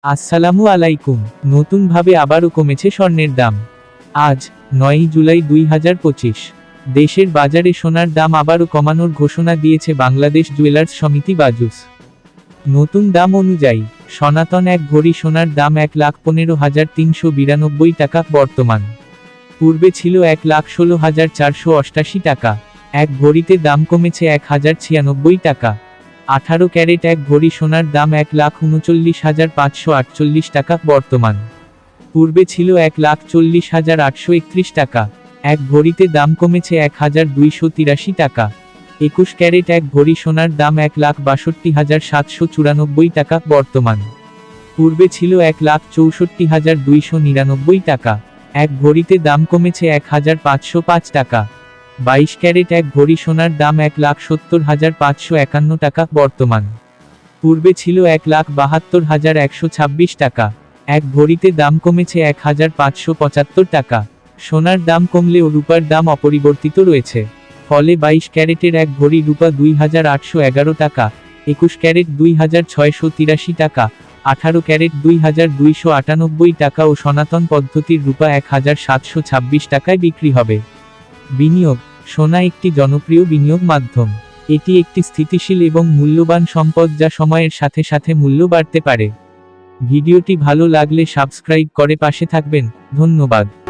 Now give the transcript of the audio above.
আসসালামু আলাইকুম। নতুনভাবে আবারও কমেছে স্বর্ণের দাম। আজ ৯ জুলাই ২০২৫। দেশের বাজারে সোনার দাম আবারও কমানোর ঘোষণা দিয়েছে বাংলাদেশ জুয়েলার্স সমিতি বাজুস। নতুন দাম অনুযায়ী সনাতন এক ভরি সোনার দাম ১,১৫,৩৯২ টাকা বর্তমান। পূর্বে ছিল ১,১৬,৪৮৮ টাকা। এক ভরিতে দাম কমেছে ১,০৯৬ টাকা। ১৮ ক্যারেট এক ভরি সোনার দাম ১,৩৯,৫৪৮ টাকা বর্তমান। পূর্বে ছিল ১,৪০,৮৩১ টাকা। এক ভরিতে দাম কমেছে ১,২৮৩ টাকা। ২১ ক্যারেট এক ভরি সোনার দাম ১,৬২,৭৯৪ টাকা বর্তমান। পূর্বে ছিল ১,৬৪,২৯৯ টাকা। এক ভরিতে দাম কমেছে ১,৫০৫ টাকা। ২২ ক্যারেট এক ভরি সোনার দাম ১,৭০,৫৫১ টাকা বর্তমান। পূর্বে ছিল ১,৭২,১২৬ টাকা। এক ভরিতে দাম কমেছে ১,৫৭৫ টাকা। সোনার দাম কমলেও রূপার দাম অপরিবর্তিত রয়েছে। ফলে ২২ ক্যারেটের এক ভরি রূপা ২,৮১১ টাকা, ২১ ক্যারেট ২,৬৮৩ টাকা, ১৮ ক্যারেট ২,২৯৮ টাকা ও সনাতন পদ্ধতির রূপা ১,৭২৬ টাকায় বিক্রি হবে। বিনিয়োগ: সোনা একটি জনপ্রিয় বিনিয়োগ মাধ্যম। এটি একটি স্থিতিশীল এবং মূল্যবান সম্পদ যা সময়ের সাথে সাথে মূল্য বাড়তে পারে। ভিডিওটি ভালো লাগলে সাবস্ক্রাইব করে পাশে থাকবেন। ধন্যবাদ।